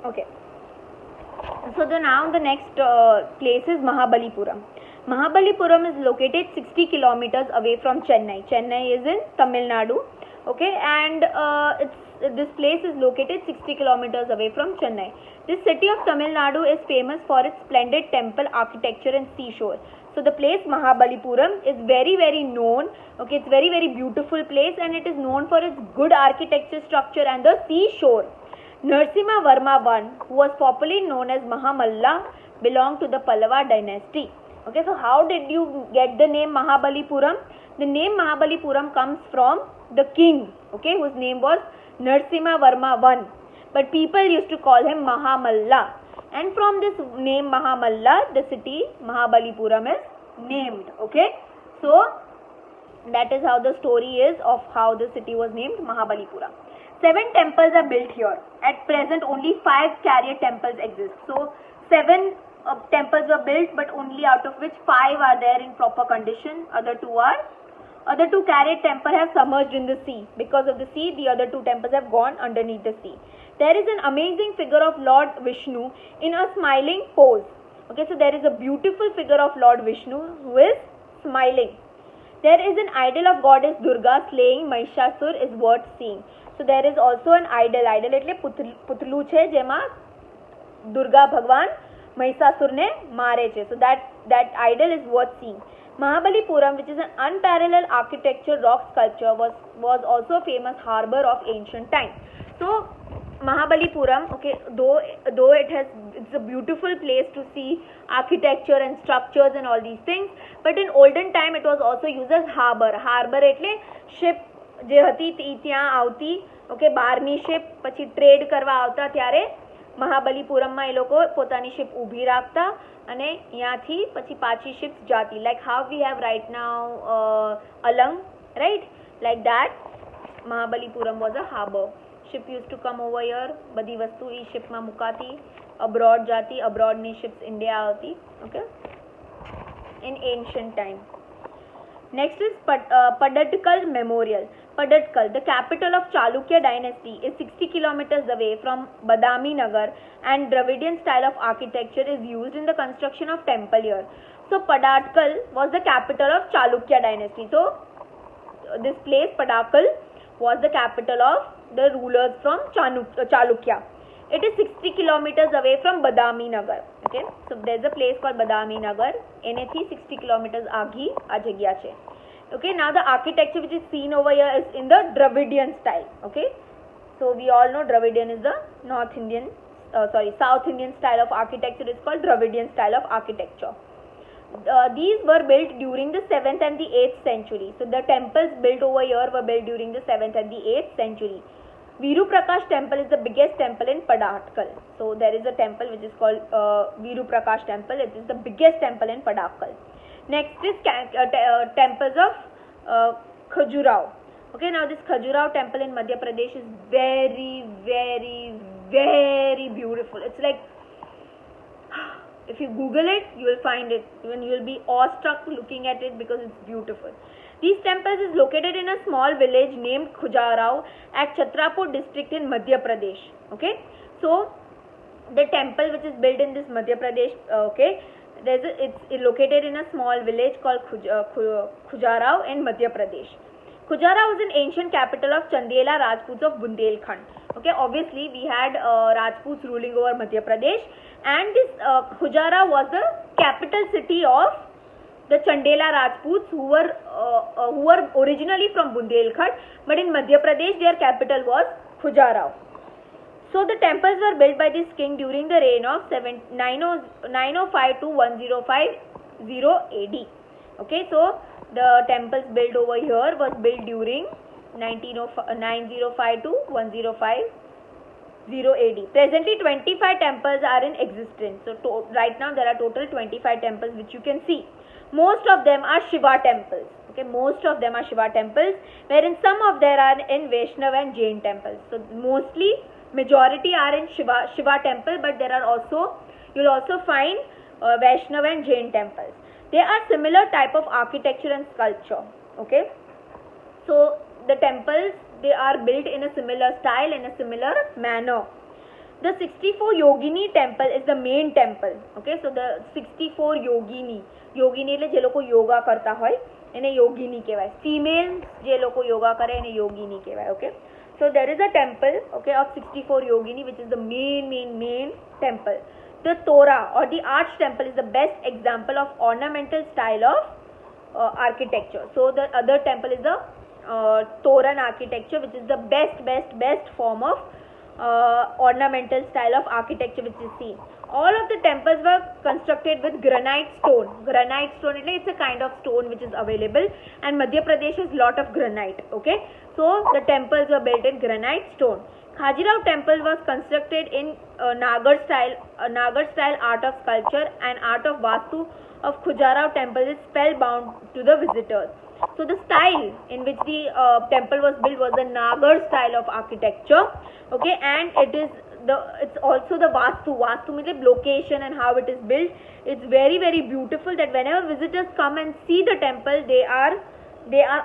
Okay. So now the next place is Mahabalipuram. Mahabalipuram is located 60 kilometers away from Chennai. Chennai is in Tamil Nadu. Okay, and this place is located 60 kilometers away from Chennai. This city of Tamil Nadu is famous for its splendid temple architecture and seashore. So the place Mahabalipuram is very known. Okay, it's very beautiful place, and it is known for its good architecture structure and the seashore. Narasimha Varma I, who was popularly known as Mahamalla, belonged to the Pallava dynasty. Okay, so how did you get the name Mahabalipuram? The name Mahabalipuram comes from the king, okay, whose name was Narasimha Varma I, but people used to call him Mahamalla, and from this name Mahamalla, the city Mahabalipuram is named. Okay, so that is how the story is of how the city was named Mahabalipuram. 7 temples are built here. At present, only 5 chariot temples exist. So 7 temples were built, but only out of which 5 are there in proper condition. Other two chariot temples have submerged in the sea. Because of the sea, the other 2 temples have gone underneath the sea. There is an amazing figure of Lord Vishnu in a smiling pose. Okay, so there is a beautiful figure of Lord Vishnu who is smiling. There is an idol of goddess Durga slaying Mahishasur is worth seeing. So there is also an idol એટલે પુતલું છે જેમાં દુર્ગા ભગવાન મહિષાસુરને મારે છે. So that idol is worth seeing. Mahabalipuram, which is an unparalleled architecture rock sculpture, was also a famous harbor of ancient time. So Mahabalipuram, okay, though it's a beautiful place to see architecture and structures and all these things, but in olden time it was also used as harbor. Harbor એટલે ship જે હતી ત્યાં આવતી, okay, બહારની ship પછી trade કરવા આવતા ત્યારે મહાબલીપુરમમાં એ લોકો પોતાની શિપ ઊભી રાખતા અને અહીંયાથી પછી પાછી શિપ્સ જાતી, like how we have right now Alang, right, like that Mahabalipuram was a harbour. Ship use to come over here, બધી વસ્તુ એ શિપમાં મુકાતી, અબ્રોડ જાતી, અબ્રોડની શિપ્સ ઇન્ડિયા આવતી, okay, in ancient time. Next is Padatkal Memorial. Padatkal, the capital of Chalukya dynasty, is 60 kilometers away from Badami Nagar, and Dravidian style of architecture is used in the construction of temple here. So Padatkal was the capital of Chalukya dynasty. So this place Padatkal was the capital of the rulers from Chalukya. It is 60 kilometers away from Badami Nagar. Okay, so there is a place called Badami Nagar. એનેથી 60 kilometers આઘી આ જગ્યા છે. Okay, now the architecture which is seen over here is in the Dravidian style. Okay, so we all know Dravidian is the South Indian style of architecture. Is called Dravidian style of architecture. These were built during the 7th and the 8th century. So the temples built over here were built during the 7th and the 8th century. Viru Prakash temple is the biggest temple in Padatkal. So there is a temple which is called Viru Prakash temple. It is the biggest temple in Padatkal. Next is temples of Khajuraho. Okay, now this Khajuraho temple in Madhya Pradesh is very beautiful. It's like, if you Google it, you will find it. Even you will be awestruck looking at it because it's beautiful. These temples is located in a small village named Khajuraho at Chhatrapur district in Madhya Pradesh. Okay, so the temple which is built in this Madhya Pradesh, okay, it's located in a small village called Khajuraho in Madhya Pradesh. Khajuraho was an ancient capital of Chandela Rajputs of Bundelkhand. Okay, obviously we had Rajputs ruling over Madhya Pradesh, and this Khajuraho was the capital city of the Chandela Rajputs who were originally from Bundelkhand, but in Madhya Pradesh their capital was Khajuraho. So the temples were built by this king during the reign of 905 to 1050 AD. Okay, so the temples built over here was built during 905 to 1050 AD. Presently 25 temples are in existence. So right now there are total 25 temples which you can see. Most of them are Shiva temples. Okay, most of them are Shiva temples, wherein some of them are in Vaishnava and Jain temples. So mostly majority are in Shiva temple, but there are also, you'll also find Vaishnava and Jain temples. They are similar type of architecture and sculpture. Okay, so the temples, they are built in a similar style, in a similar manner. The 64 Yogini temple is the main temple. Okay, so the 64 Yogini એટલે જે લોકો યોગા કરતા હોય એને યોગિની કહેવાય. Female જે લોકો યોગા કરે એને યોગિની કહેવાય. Okay, so there is a temple, okay, of 64 Yogini, which is the main temple. The Torah or the arch temple is the best example of ornamental style of architecture. So the other temple is the Toran architecture, which is the best form of ornamental style of architecture which is seen. All of the temples were constructed with granite stone. Granite stone, it's a kind of stone which is available, and Madhya Pradesh has lot of granite. Okay, so the temples were built in granite stone. Khajuraho temple was constructed in Nagar style art of sculpture and art of Vastu of Khajuraho temple is spellbound to the visitors. So the style in which the temple was built was the Nagar style of architecture. Okay, and it's also the Vastu. Vastu means location and how it is built. It's very beautiful that whenever visitors come and see the temple, they are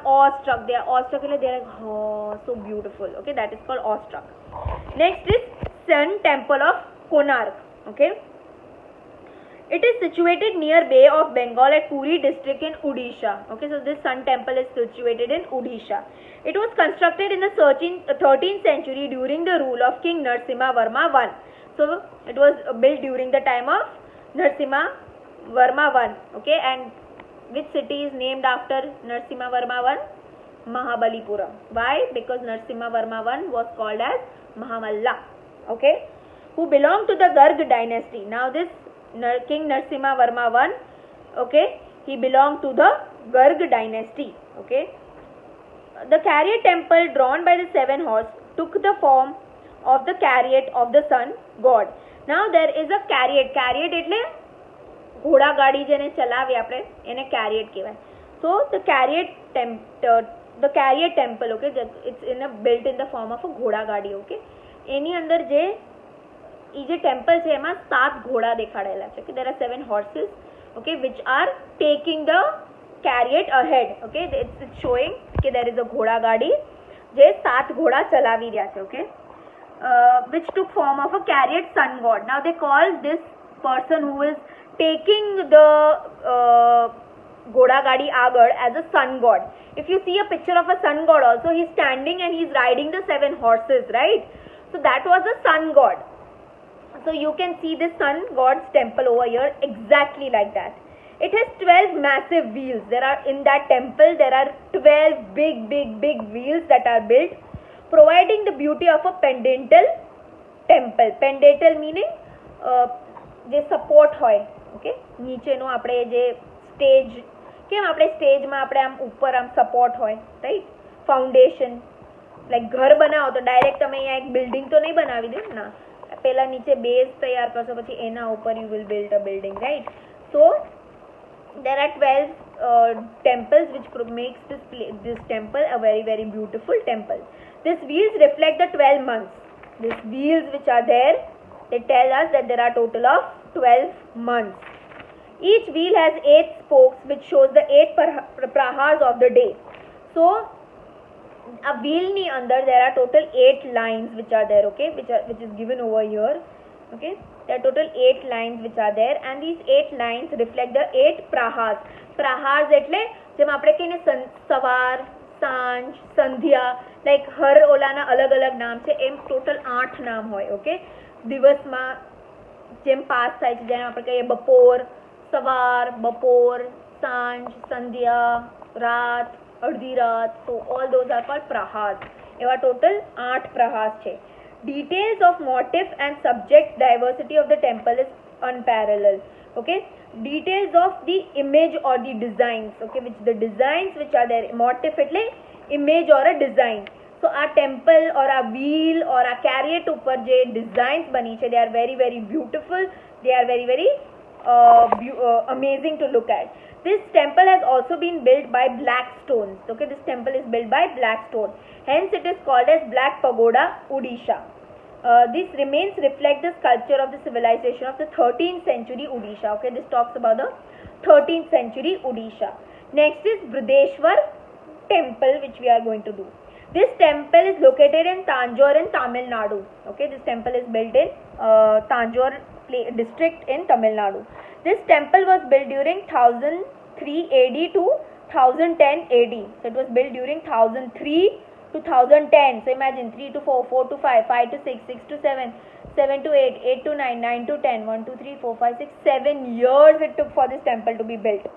awestruck. They are awestruck. They are like, oh, so beautiful. Okay, that is called awestruck. Next is Sun Temple of Konark. Okay, it is situated near Bay of Bengal at Puri district in Odisha. Okay, so this Sun Temple is situated in Odisha. It was constructed in the 13th century during the rule of King Narasimha Varma I. So it was built during the time of Narasimha Varma I. Okay, and which city is named after Narasimha Varma I? Mahabalipuram. Why? Because Narasimha Varma I was called as Mahamalla. Okay, who belonged to the Garg dynasty. Now this King Narasimha Varma I, okay, he belonged to the Garg dynasty. Okay, the chariot temple drawn by the 7 horse took the form of the chariot of the sun god. Now there is a chariot. Chariot એટલે ઘોડા ગાડી જેને ચલાવે આપણે એને chariot કહેવાય. So the chariot temple, okay, it's built in the form of a ઘોડા ગાડી. Okay, એની અંદર જે temple છે એમાં 7 ઘોડા દેખાડેલા છે. Okay, there are 7 horses, okay, which are taking the chariot ahead. Okay, it's showing that there is a ઘોડા ગાડી જે 7 ઘોડા ચલાવી રહ્યા છે. Okay, which took form of a chariot sun god. Now they call this person who is taking the ઘોડા ગાડી આગળ as a sun god. If you see a picture of a sun god also, he is standing and he is riding the 7 horses, right? So that was a sun god. So you can see the sun god's temple over here exactly like that. It has 12 massive wheels. In that temple there are 12 big wheels that are built, providing the beauty of a pendantal temple. Pendantal meaning જે support હોય. Okay, નીચેનો આપણે જે stage, કેમ આપણે સ્ટેજમાં આપણે આમ ઉપર આમ સપોર્ટ હોય, રાઈટ, ફાઉન્ડેશન. લાઈક ઘર બનાવો તો ડાયરેક્ટ તમે અહીંયા એક બિલ્ડિંગ તો નહીં બનાવી દો ના, પહેલા નીચે બેઝ તૈયાર કરશો પછી એના ઉપર you will build a building, right. So there are 12 temples which makes this temple a very beautiful temple. These wheels reflect the 12 months. These wheels which are there, they tell us that there are total of 12 months. Each wheel has 8 spokes which shows the 8 prahars of the day. So a wheel ni under there are total 8 lines which are there, okay, which is given over here. Okay, there are total 8 lines which are there, and these 8 lines reflect the 8 prahars. Prahars એટલે જેમ આપણે કહીને સવાર, સાંજ, સંધ્યા, like હર ઓલાના અલગ અલગ નામ છે, એમ ટોટલ 8 નામ હોય. ઓકે, દિવસમાં જેમ પાસ થાય છે, જેમ આપણે કહીએ બપોર, સવાર, બપોર, સાંજ, સંધ્યા, રાત, અડધી રાત. So all those are called prahars. એવા ટોટલ 8 prahars છે. Details of motif and subject diversity of the temple is unparalleled. Okay, details of the image or the designs, okay, which the designs which are there, motif એટલે image or a design. So our temple or our wheel or our chariot ઉપર જે designs બની છે, they are very beautiful. They are very amazing to look at. This temple has also been built by black stones. Okay, this temple is built by black stone. Hence it is called as Black Pagoda, Odisha. These remains reflect the sculpture of the civilization of the 13th century Odisha. Okay, this talks about the 13th century Odisha. Next is Brideshwar temple, which we are going to do. This temple is located in Tanjore in Tamil Nadu. Okay, this temple is built in Tanjore district in Tamil Nadu. This temple was built during 1003 AD to 1010 AD. So it was built during 1003 to 1010. So imagine 3 to 4, 4 to 5, 5 to 6, 6 to 7, 7 to 8, 8 to 9, 9 to 10, 1, 2, 3, 4, 5, 6, 7 years it took for this temple to be built.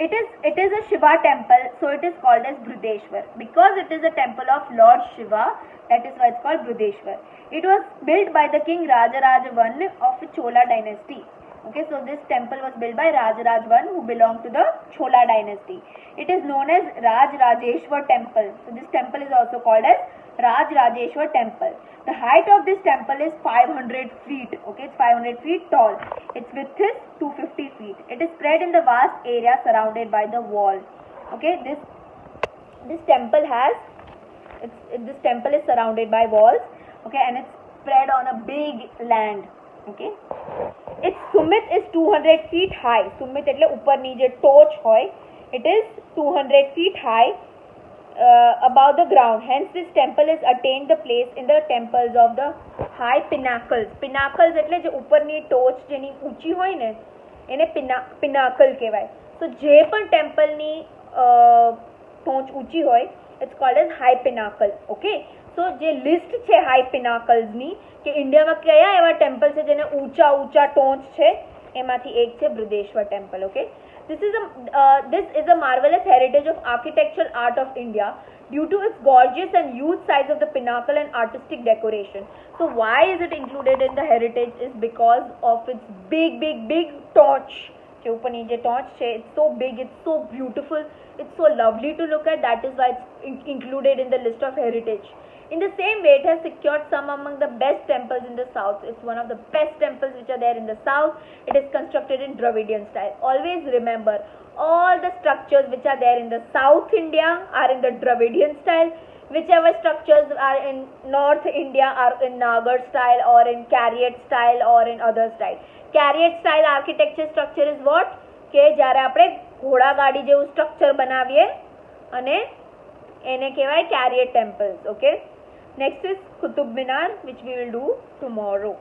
It is a Shiva temple, so it is called as Brudeshwar. Because it is a temple of Lord Shiva, that is why it's called Brudeshwar. It was built by the king Rajaraja I of the Chola dynasty. Okay, so this temple was built by Rajaraj I who belonged to the Chola dynasty. It is known as Raj Rajeshwar temple. So this temple is also called as Raj Rajeshwar temple. The height of this temple is 500 feet. Okay, it's 500 feet tall. Its width is 250 feet. It is spread in the vast area surrounded by the wall. Okay, this temple is surrounded by walls. Okay, and it's spread on a big land. Okay, its summit is 200 feet high. Summit એટલે ઉપરની જે ટોચ હોય, it is 200 feet high above the ground. Hence this temple is attained the place in the temples of the high pinnacles. Pinnacles એટલે જે ઉપરની ટોચ જેની ઊંચી હોય ને એને pinnacle કહેવાય. So જે પણ ટેમ્પલની ટોચ ઊંચી હોય, it's called as high pinnacle. Okay, so જે લિસ્ટ છે હાઈ પિનાકલ્સની કે ઇન્ડિયામાં કયા એવા ટેમ્પલ છે જેને ઊંચા ઊંચા ટોચ છે, એમાંથી એક છે Brihadeshwar temple. Okay, this is a marvelous heritage of architectural art of India due to its gorgeous and huge size of the pinnacle and artistic decoration. So why is it included in the heritage is because of its big torch. જે ઉપરની જે torch છે, it's so big, it's so beautiful, it's so lovely to look at. That is why it's included in the list of heritage. In the same way, it has secured some among the best temples in the south. It's one of the best temples which are there in the south. It is constructed in Dravidian style. Always remember, all the structures which are there in the South India are in the Dravidian style. Whichever structures are in North India are in Nagar style or in Chariot style or in other style. Chariot style architecture structure is what? કે જ્યારે આપણે ઘોડાગાડી જેવું structure બનાવીએ અને એને કહેવાય Chariot temples. Okay, next is Qutub Minar, which we will do tomorrow.